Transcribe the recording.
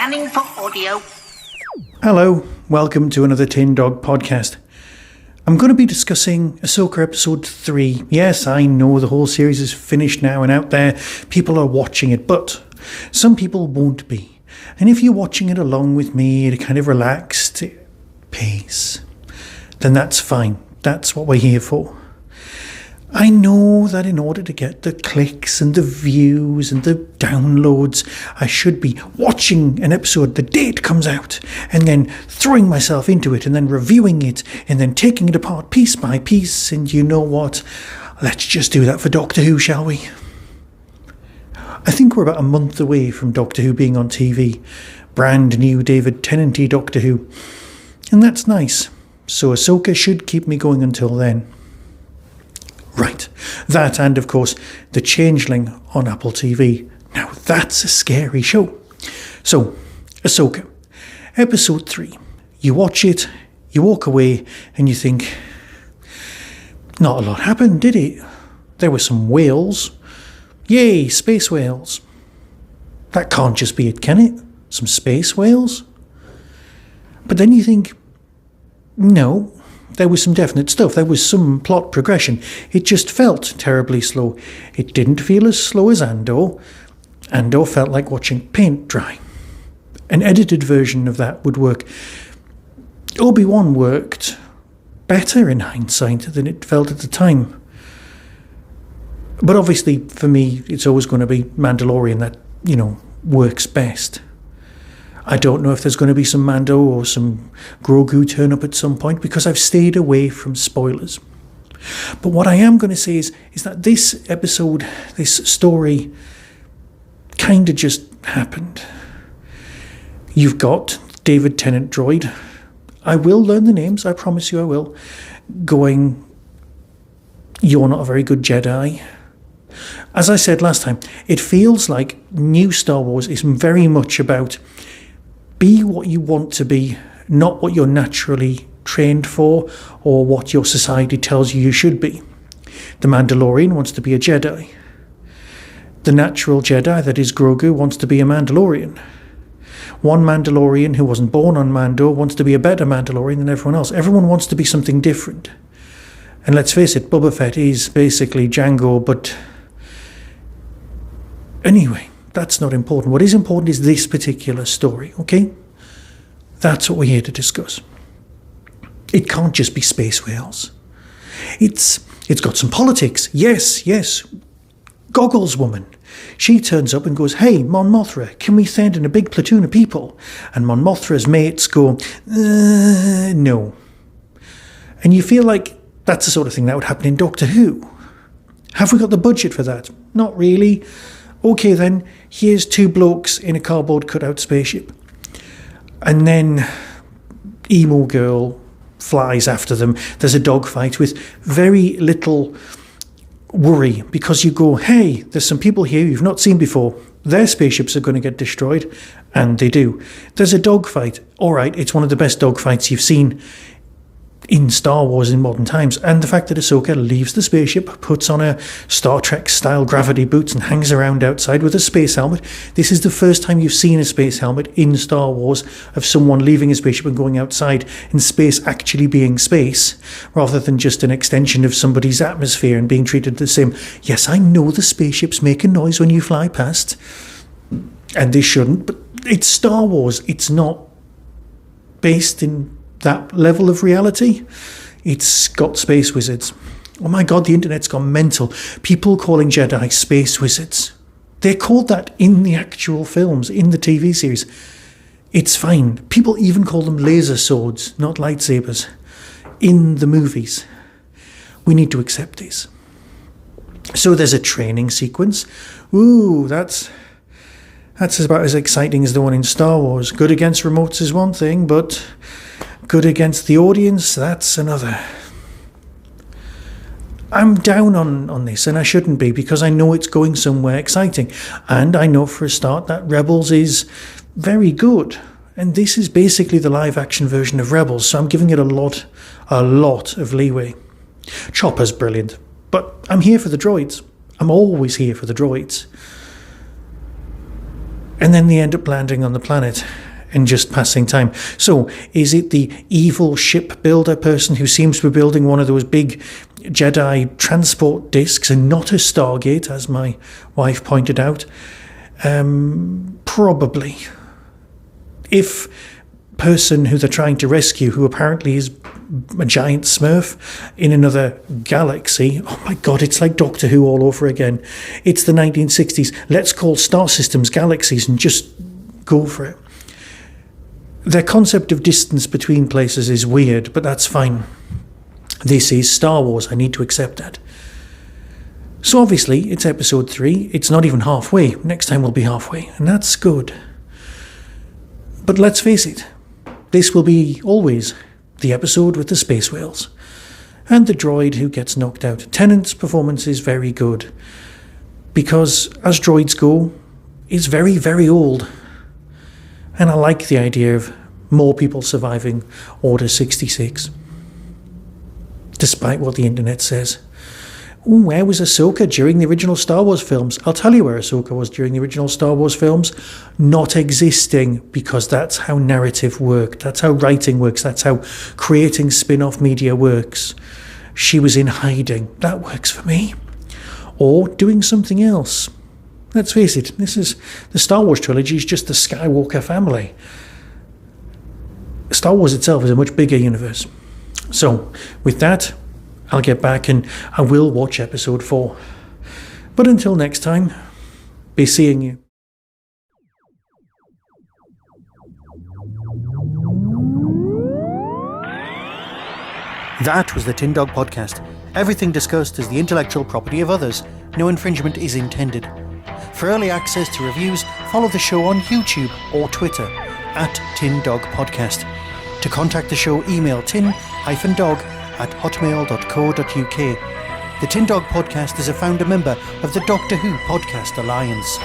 Scanning for audio. Hello, welcome to another Tin Dog podcast. I'm going to be discussing Ahsoka episode 3. Yes, I know the whole series is finished now and out there, people are watching it, but some people won't be. And if you're watching it along with me at a kind of relaxed pace, then that's fine. That's what we're here for. I know that in order to get the clicks and the views and the downloads, I should be watching an episode the day it comes out and then throwing myself into it and then reviewing it and then taking it apart piece by piece. And you know what? Let's just do that for Doctor Who, shall we? I think we're about a month away from Doctor Who being on TV. Brand new David Tennant-y Doctor Who. And that's nice. So Ahsoka should keep me going until then. Right, that and of course The Changeling on Apple TV. Now that's a scary show. So, Ahsoka, episode 3. You watch it, you walk away and you think, not a lot happened, did it? There were some whales. Yay, space whales. That can't just be it, can it? Some space whales? But then you think, no. There was some definite stuff. There was some plot progression. It just felt terribly slow. It didn't feel as slow as Andor. Andor felt like watching paint dry. An edited version of that would work. Obi-Wan worked better in hindsight than it felt at the time. But obviously, for me, it's always going to be Mandalorian that, works best. I don't know if there's going to be some Mando or some Grogu turn up at some point because I've stayed away from spoilers. But what I am going to say is that this episode, this story, kind of just happened. You've got David Tennant droid. I will learn the names, I promise you I will. Going, you're not a very good Jedi. As I said last time, it feels like new Star Wars is very much about be what you want to be, not what you're naturally trained for or what your society tells you should be. The Mandalorian wants to be a Jedi. The natural Jedi, that is Grogu, wants to be a Mandalorian. One Mandalorian who wasn't born on Mando wants to be a better Mandalorian than everyone else. Everyone wants to be something different. And let's face it, Boba Fett is basically Jango, but anyway, that's not important. What is important is this particular story, okay? That's what we're here to discuss. It can't just be space whales. It's got some politics. Yes. Goggles woman. She turns up and goes, hey, Mon Mothma, can we send in a big platoon of people? And Mon Mothma's mates go, no. And you feel like that's the sort of thing that would happen in Doctor Who. Have we got the budget for that? Not really. Okay then, here's 2 blokes in a cardboard cutout spaceship. And then emo girl flies after them. There's a dogfight with very little worry because you go, hey, there's some people here you've not seen before. Their spaceships are going to get destroyed. And they do. There's a dogfight. All right, it's one of the best dogfights you've seen in Star Wars in modern times, and the fact that Ahsoka leaves the spaceship, puts on her Star Trek-style gravity boots and hangs around outside with a space helmet. This is the first time you've seen a space helmet in Star Wars of someone leaving a spaceship and going outside and space actually being space, rather than just an extension of somebody's atmosphere and being treated the same. Yes, I know the spaceships make a noise when you fly past, and they shouldn't, but it's Star Wars. It's not based in that level of reality. It's got space wizards. Oh my god, the internet's gone mental. People calling Jedi space wizards. They're called that in the actual films, in the TV series. It's fine. People even call them laser swords, not lightsabers, in the movies. We need to accept this. So there's a training sequence. Ooh, that's about as exciting as the one in Star Wars. Good against remotes is one thing, but good against the audience, that's another. I'm down on this, and I shouldn't be, because I know it's going somewhere exciting. And I know for a start that Rebels is very good. And this is basically the live-action version of Rebels, so I'm giving it a lot of leeway. Chopper's brilliant, but I'm here for the droids. I'm always here for the droids. And then they end up landing on the planet and just passing time. So, is it the evil shipbuilder person who seems to be building one of those big Jedi transport discs and not a Stargate, as my wife pointed out? Probably. If person who they're trying to rescue, who apparently is a giant smurf in another galaxy, oh my god, it's like Doctor Who all over again. It's the 1960s. Let's call star systems galaxies and just go for it. Their concept of distance between places is weird, but that's fine. This is Star Wars. I need to accept that. So obviously, it's episode 3. It's not even halfway. Next time we'll be halfway, and that's good. But let's face it, this will be always the episode with the space whales and the droid who gets knocked out. Tennant's performance is very good because, as droids go, he's very, very old. And I like the idea of more people surviving Order 66. Despite what the internet says. Ooh, where was Ahsoka during the original Star Wars films? I'll tell you where Ahsoka was during the original Star Wars films. Not existing, because that's how narrative works. That's how writing works. That's how creating spin-off media works. She was in hiding. That works for me. Or doing something else. Let's face it, this is the Star Wars trilogy is just the Skywalker family. Star Wars itself is a much bigger universe. So, with that, I'll get back and I will watch episode 4. But until next time, be seeing you. That was the Tin Dog Podcast. Everything discussed is the intellectual property of others. No infringement is intended. For early access to reviews, follow the show on YouTube or Twitter @Tin Dog Podcast. To contact the show, email tin-dog@hotmail.co.uk. The Tin Dog Podcast is a founder member of the Doctor Who Podcast Alliance.